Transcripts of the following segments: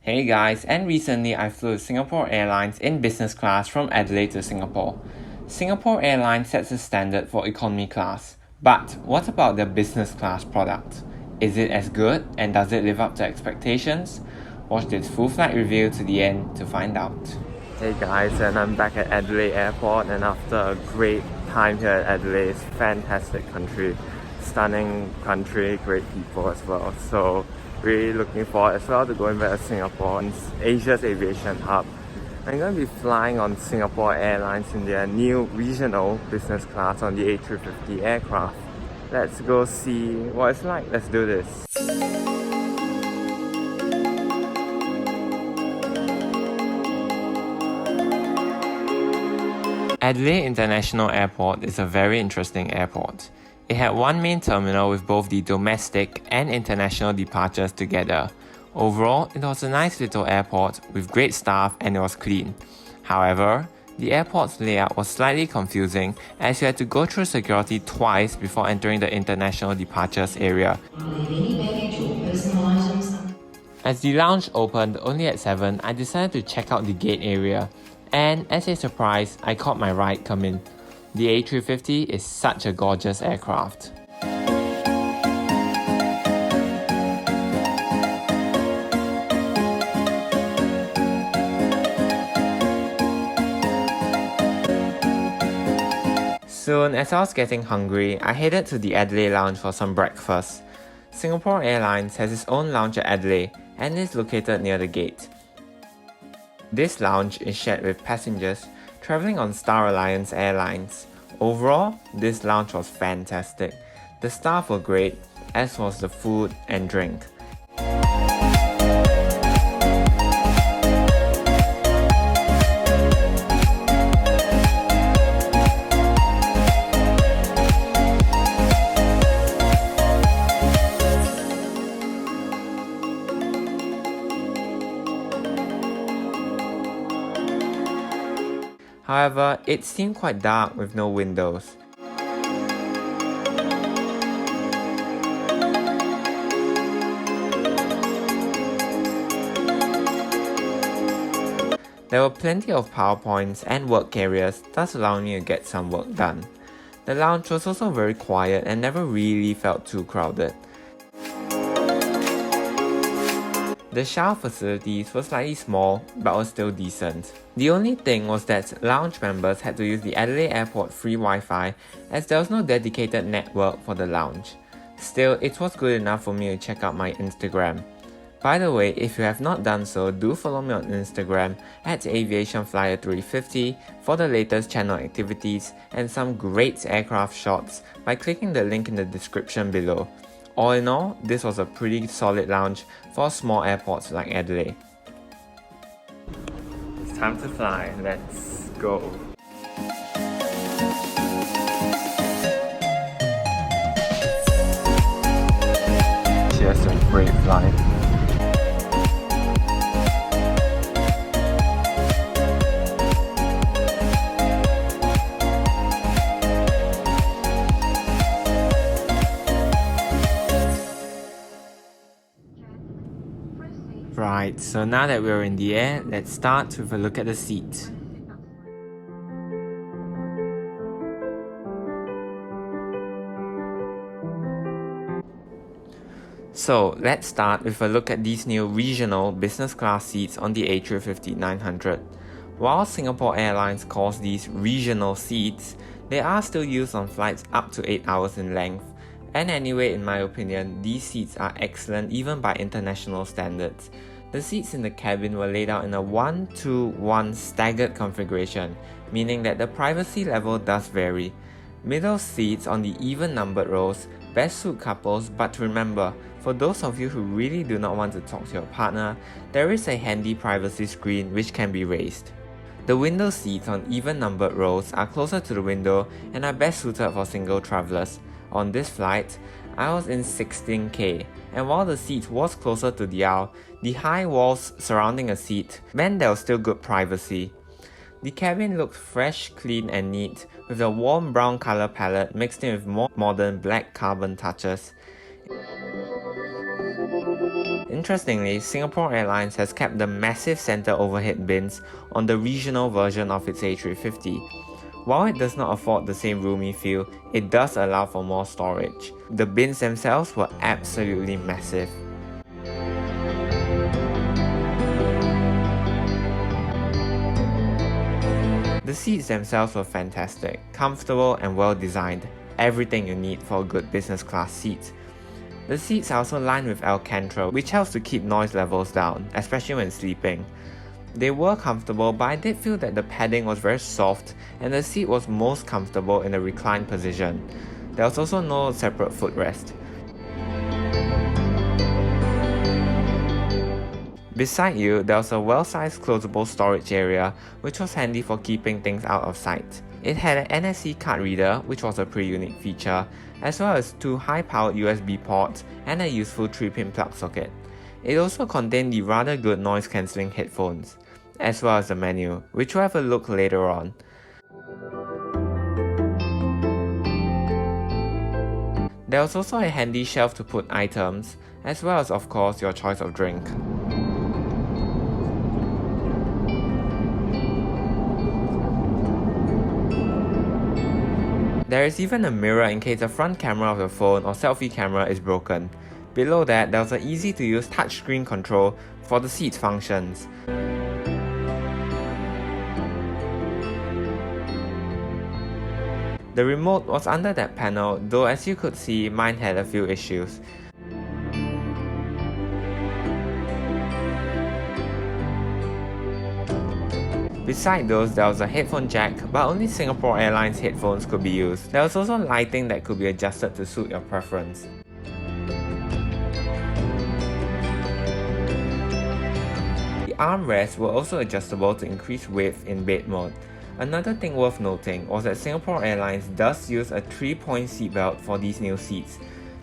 Hey guys, and recently I flew with Singapore Airlines in business class from Adelaide to Singapore. Singapore Airlines sets a standard for economy class, but what about their business class product? Is it as good and does it live up to expectations? Watch this full flight review to the end to find out. Hey guys, and I'm back at Adelaide Airport, and after a great time here at Adelaide, it's a fantastic country, stunning country, great people as well. So really looking forward as well to going back to Singapore. It's Asia's aviation hub. I'm going to be flying on Singapore Airlines in their new regional business class on the A350 aircraft. Let's go see what it's like. Let's do this. Adelaide International Airport is a very interesting airport. It had one main terminal with both the domestic and international departures together. Overall, it was a nice little airport with great staff and it was clean. However, the airport's layout was slightly confusing as you had to go through security twice before entering the international departures area. As the lounge opened only at 7, I decided to check out the gate area. And as a surprise, I caught my ride come in. The A350 is such a gorgeous aircraft. Soon, as I was getting hungry, I headed to the Adelaide lounge for some breakfast. Singapore Airlines has its own lounge at Adelaide and is located near the gate. This lounge is shared with passengers travelling on Star Alliance Airlines. Overall, this lounge was fantastic. The staff were great, as was the food and drink. However, it seemed quite dark with no windows. There were plenty of PowerPoints and work areas, thus allowing me to get some work done. The lounge was also very quiet and never really felt too crowded. The shower facilities were slightly small, but were still decent. The only thing was that lounge members had to use the Adelaide Airport free Wi-Fi as there was no dedicated network for the lounge. Still, it was good enough for me to check out my Instagram. By the way, if you have not done so, do follow me on Instagram at aviationflyer350 for the latest channel activities and some great aircraft shots by clicking the link in the description below. All in all, this was a pretty solid lounge for small airports like Adelaide. It's time to fly, let's go! Cheers to a great flight! Right, so now that we're in the air, let's start with a look at the seats. So let's start with a look at these new regional business class seats on the A350-900. While Singapore Airlines calls these regional seats, they are still used on flights up to 8 hours in length. And anyway, in my opinion, these seats are excellent even by international standards. The seats in the cabin were laid out in a 1-2-1 staggered configuration, meaning that the privacy level does vary. Middle seats on the even-numbered rows best suit couples, but remember, for those of you who really do not want to talk to your partner, there is a handy privacy screen which can be raised. The window seats on even-numbered rows are closer to the window and are best suited for single travelers. On this flight, I was in 16K, and while the seat was closer to the aisle, the high walls surrounding a seat meant there was still good privacy. The cabin looked fresh, clean and neat, with a warm brown colour palette mixed in with more modern black carbon touches. Interestingly, Singapore Airlines has kept the massive center overhead bins on the regional version of its A350. While it does not afford the same roomy feel, it does allow for more storage. The bins themselves were absolutely massive. The seats themselves were fantastic, comfortable and well designed, everything you need for a good business class seat. The seats are also lined with Alcantara, which helps to keep noise levels down, especially when sleeping. They were comfortable, but I did feel that the padding was very soft and the seat was most comfortable in a reclined position. There was also no separate footrest. Beside you, there was a well-sized closable storage area, which was handy for keeping things out of sight. It had an NFC card reader, which was a pretty unique feature, as well as 2 high-powered USB ports and a useful 3-pin plug socket. It also contained the rather good noise-cancelling headphones, as well as the menu, which we'll have a look later on. There was also a handy shelf to put items, as well as of course your choice of drink. There is even a mirror in case the front camera of your phone or selfie camera is broken. Below that, there was an easy to use touchscreen control for the seat functions. The remote was under that panel, though as you could see, mine had a few issues. Beside those, there was a headphone jack, but only Singapore Airlines headphones could be used. There was also lighting that could be adjusted to suit your preference. The armrests were also adjustable to increase width in bed mode. Another thing worth noting was that Singapore Airlines does use a 3-point seatbelt for these new seats.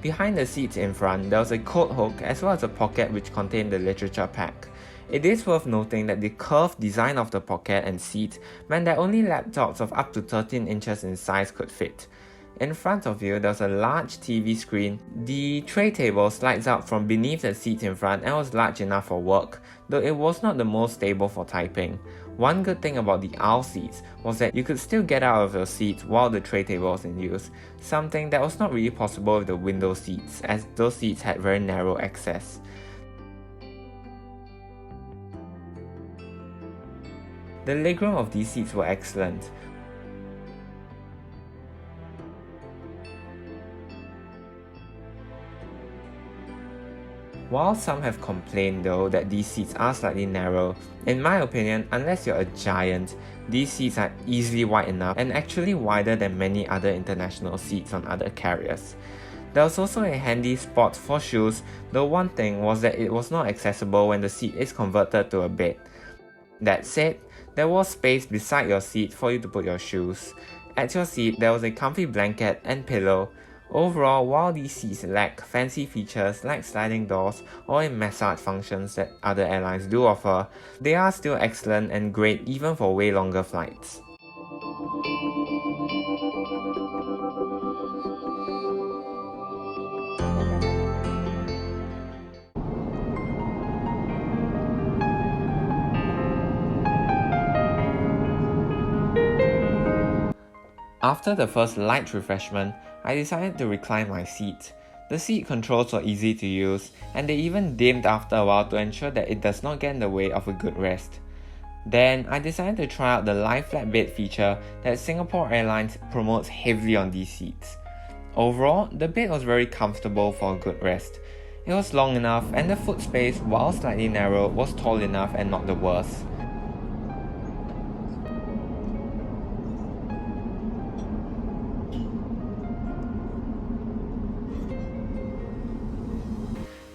Behind the seats in front, there was a coat hook as well as a pocket which contained the literature pack. It is worth noting that the curved design of the pocket and seat meant that only laptops of up to 13 inches in size could fit. In front of you, there was a large TV screen. The tray table slides out from beneath the seat in front and was large enough for work, though it was not the most stable for typing. One good thing about the aisle seats was that you could still get out of your seat while the tray table was in use, something that was not really possible with the window seats, as those seats had very narrow access. The legroom of these seats were excellent. While some have complained though that these seats are slightly narrow, in my opinion, unless you're a giant, these seats are easily wide enough and actually wider than many other international seats on other carriers. There was also a handy spot for shoes, though one thing was that it was not accessible when the seat is converted to a bed. That said, there was space beside your seat for you to put your shoes. At your seat, there was a comfy blanket and pillow. Overall, while these seats lack fancy features like sliding doors or a massage functions that other airlines do offer, they are still excellent and great even for way longer flights. After the first light refreshment, I decided to recline my seat. The seat controls were easy to use, and they even dimmed after a while to ensure that it does not get in the way of a good rest. Then, I decided to try out the lie flat bed feature that Singapore Airlines promotes heavily on these seats. Overall, the bed was very comfortable for a good rest. It was long enough, and the foot space, while slightly narrow, was tall enough and not the worst.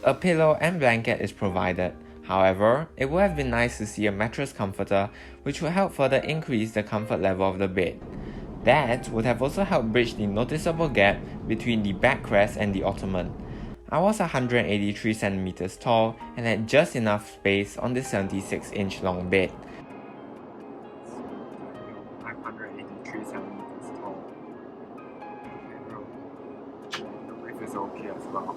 A pillow and blanket is provided. However, it would have been nice to see a mattress comforter, which would help further increase the comfort level of the bed. That would have also helped bridge the noticeable gap between the backrest and the ottoman. I was 183 cm tall and had just enough space on the 76-inch long bed. I'm 183 cm tall. The width is okay as well.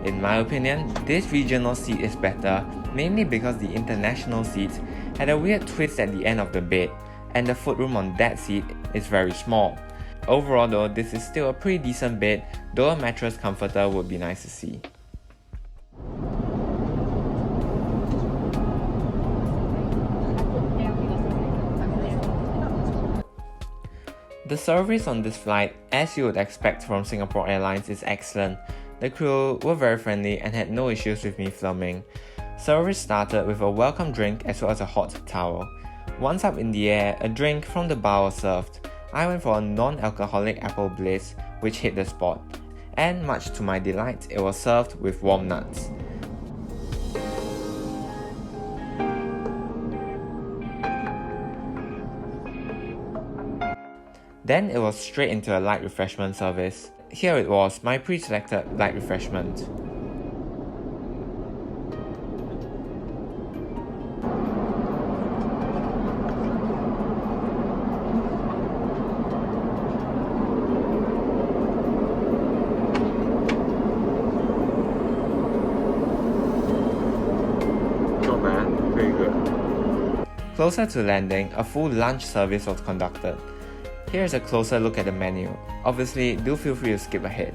In my opinion, this regional seat is better, mainly because the international seats had a weird twist at the end of the bed, and the footroom on that seat is very small. Overall though, this is still a pretty decent bed, though a mattress comforter would be nice to see. The service on this flight, as you would expect from Singapore Airlines, is excellent. The crew were very friendly and had no issues with me filming. Service started with a welcome drink as well as a hot towel. Once up in the air, a drink from the bar was served. I went for a non-alcoholic apple bliss, which hit the spot. And much to my delight, it was served with warm nuts. Then it was straight into a light refreshment service. Here it was, my pre-selected light refreshment. Not bad, pretty good. Closer to landing, a full lunch service was conducted. Here's a closer look at the menu. Obviously, do feel free to skip ahead.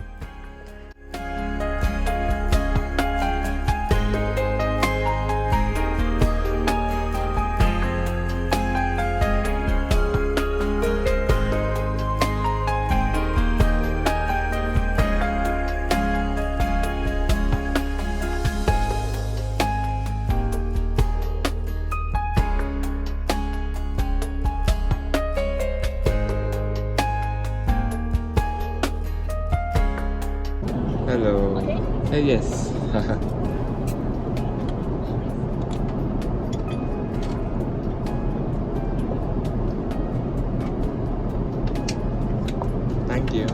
Hello. Okay. Yes. Thank you.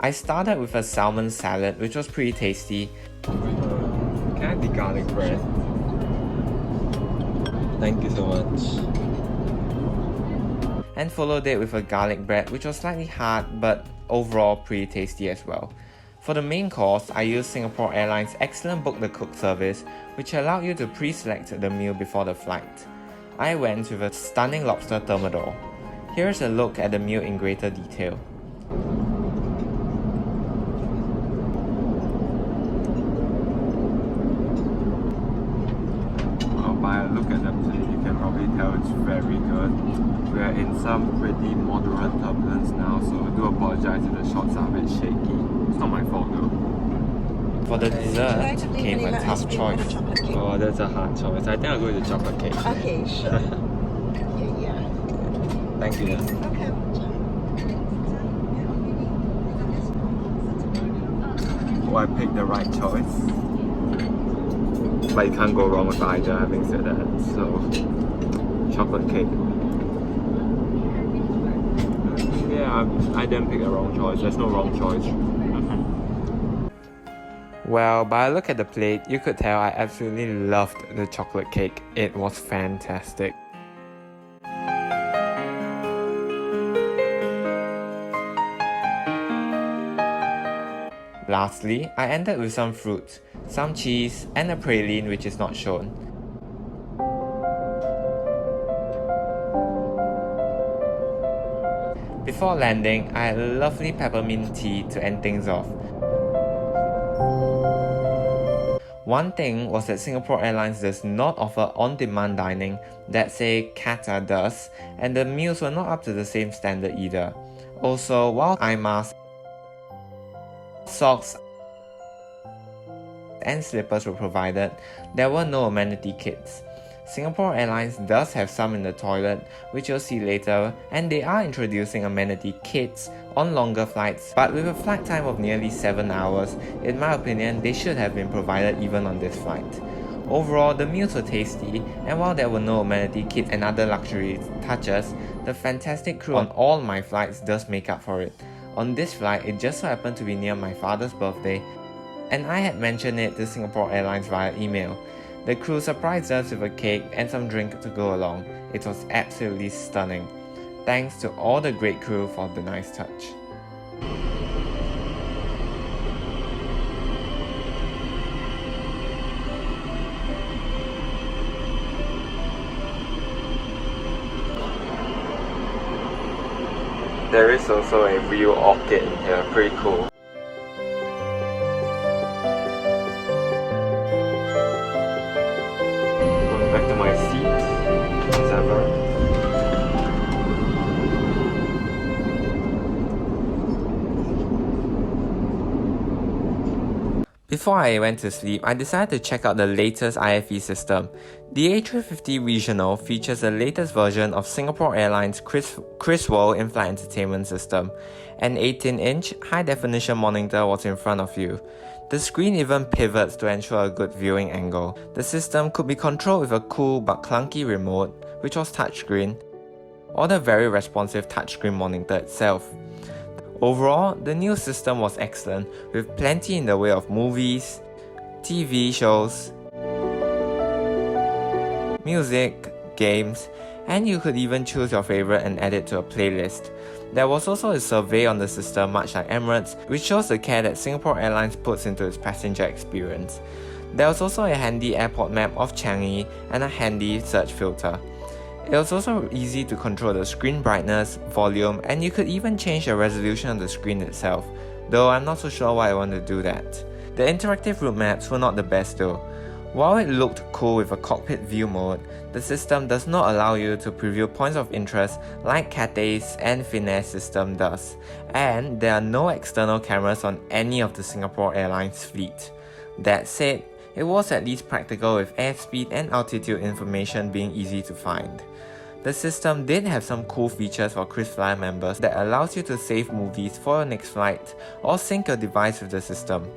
I started with a salmon salad, which was pretty tasty. Can I have the garlic bread? Thank you so much. And followed it with a garlic bread, which was slightly hard but overall pretty tasty as well. For the main course, I used Singapore Airlines' excellent Book the Cook service, which allowed you to pre-select the meal before the flight. I went with a stunning lobster thermidor. Here's a look at the meal in greater detail. By a look at the plate, you can probably tell it's very good. We are in some pretty moderate turbulence now, so I do apologize if the shots are a bit shaky. It's not my fault though. For the dessert, came a tough choice. Oh, that's a hard choice. I think I'll go with the chocolate cake. Okay, sure. Yeah. Thank you. Okay. Oh, I picked the right choice. But you can't go wrong with either, having said that. So, chocolate cake. Yeah, I didn't pick the wrong choice. There's no wrong choice. Well, by a look at the plate, you could tell I absolutely loved the chocolate cake. It was fantastic. Lastly, I ended with some fruit, some cheese, and a praline which is not shown. Before landing, I had a lovely peppermint tea to end things off. One thing was that Singapore Airlines does not offer on-demand dining that say Qatar does, and the meals were not up to the same standard either. Also, while eye masks, socks and slippers were provided, there were no amenity kits. Singapore Airlines does have some in the toilet, which you'll see later, and they are introducing amenity kits on longer flights, but with a flight time of nearly 7 hours, in my opinion, they should have been provided even on this flight. Overall, the meals were tasty, and while there were no amenity kits and other luxury touches, the fantastic crew on all my flights does make up for it. On this flight, it just so happened to be near my father's birthday, and I had mentioned it to Singapore Airlines via email. The crew surprised us with a cake and some drink to go along. It was absolutely stunning. Thanks to all the great crew for the nice touch. There is also a real orchid in here, pretty cool. Going back to my seat, as ever. Before I went to sleep, I decided to check out the latest IFE system. The A350 Regional features the latest version of Singapore Airlines Criswell Inflight Entertainment system. An 18-inch high-definition monitor was in front of you. The screen even pivots to ensure a good viewing angle. The system could be controlled with a cool but clunky remote, which was touchscreen, or the very responsive touchscreen monitor itself. Overall, the new system was excellent, with plenty in the way of movies, TV shows, music, games, and you could even choose your favorite and add it to a playlist. There was also a survey on the system, much like Emirates, which shows the care that Singapore Airlines puts into its passenger experience. There was also a handy airport map of Changi and a handy search filter. It was also easy to control the screen brightness, volume, and you could even change the resolution of the screen itself, though I'm not so sure why I want to do that. The interactive route maps were not the best though. While it looked cool with a cockpit view mode, the system does not allow you to preview points of interest like Cathay's and Finnair's system does, and there are no external cameras on any of the Singapore Airlines fleet. That said, it was at least practical with airspeed and altitude information being easy to find. The system did have some cool features for KrisFlyer members that allows you to save movies for your next flight or sync your device with the system.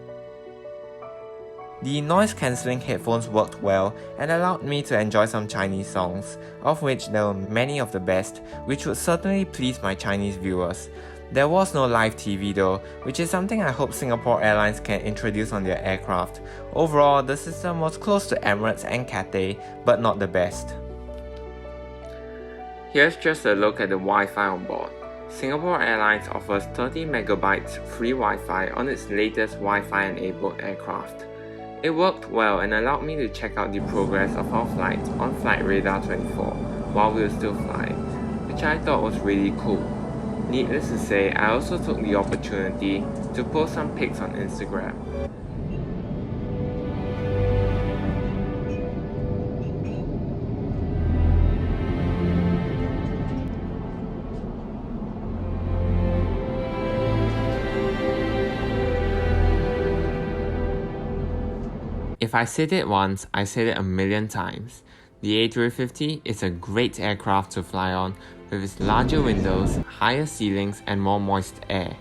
The noise-cancelling headphones worked well and allowed me to enjoy some Chinese songs, of which there were many of the best, which would certainly please my Chinese viewers. There was no live TV though, which is something I hope Singapore Airlines can introduce on their aircraft. Overall, the system was close to Emirates and Cathay, but not the best. Here's just a look at the Wi-Fi on board. Singapore Airlines offers 30 megabytes free Wi-Fi on its latest Wi-Fi enabled aircraft. It worked well and allowed me to check out the progress of our flight on Flight Radar 24 while we were still flying, which I thought was really cool. Needless to say, I also took the opportunity to post some pics on Instagram. If I said it once, I said it a million times. The A350 is a great aircraft to fly on with its larger windows, higher ceilings and more moist air.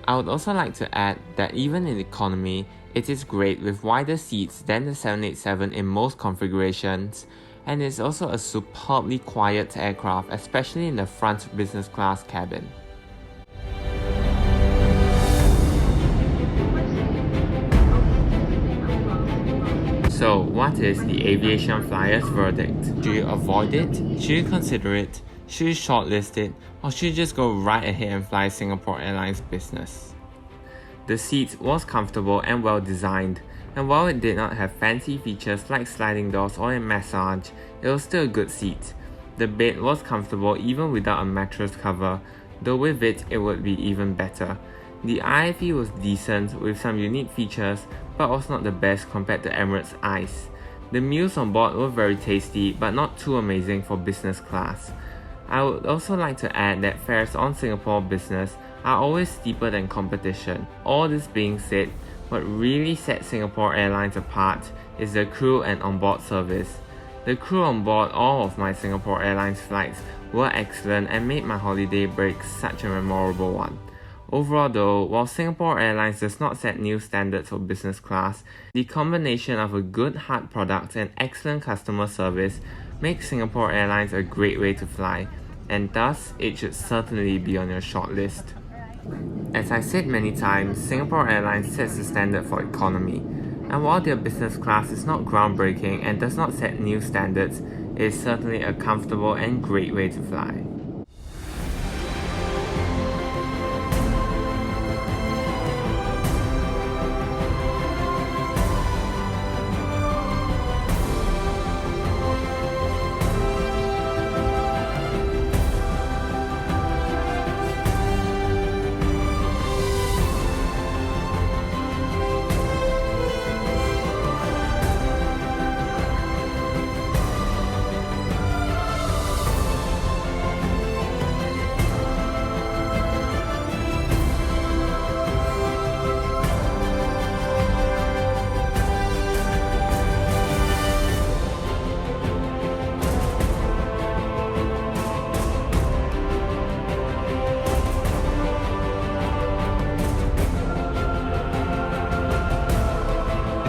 I would also like to add that even in economy, it is great with wider seats than the 787 in most configurations, and it's also a superbly quiet aircraft, especially in the front business class cabin. So, what is the aviation flyer's verdict? Should you avoid it? Should you consider it? Should you shortlist it? Or should you just go right ahead and fly Singapore Airlines business? The seat was comfortable and well designed, and while it did not have fancy features like sliding doors or a massage, it was still a good seat. The bed was comfortable even without a mattress cover, though with it, it would be even better. The IFE was decent with some unique features, but was not the best compared to Emirates Ice. The meals on board were very tasty, but not too amazing for business class. I would also like to add that fares on Singapore business are always steeper than competition. All this being said, what really sets Singapore Airlines apart is the crew and onboard service. The crew on board all of my Singapore Airlines flights were excellent and made my holiday break such a memorable one. Overall though, while Singapore Airlines does not set new standards for business class, the combination of a good hard product and excellent customer service makes Singapore Airlines a great way to fly, and thus it should certainly be on your shortlist. As I said many times, Singapore Airlines sets the standard for economy, and while their business class is not groundbreaking and does not set new standards, it is certainly a comfortable and great way to fly.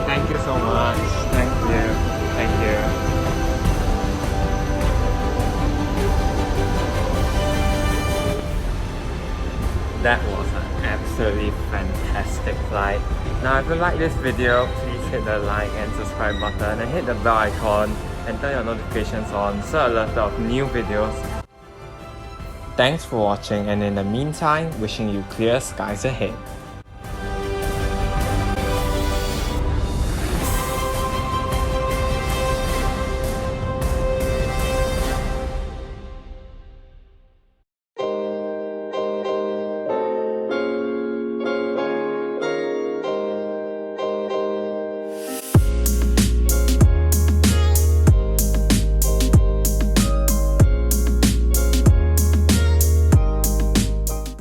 Thank you so much. Thank you. Thank you. That was an absolutely fantastic flight. Now if you like this video, please hit the like and subscribe button and hit the bell icon and turn your notifications on so alerted of new videos. Thanks for watching, and in the meantime, wishing you clear skies ahead.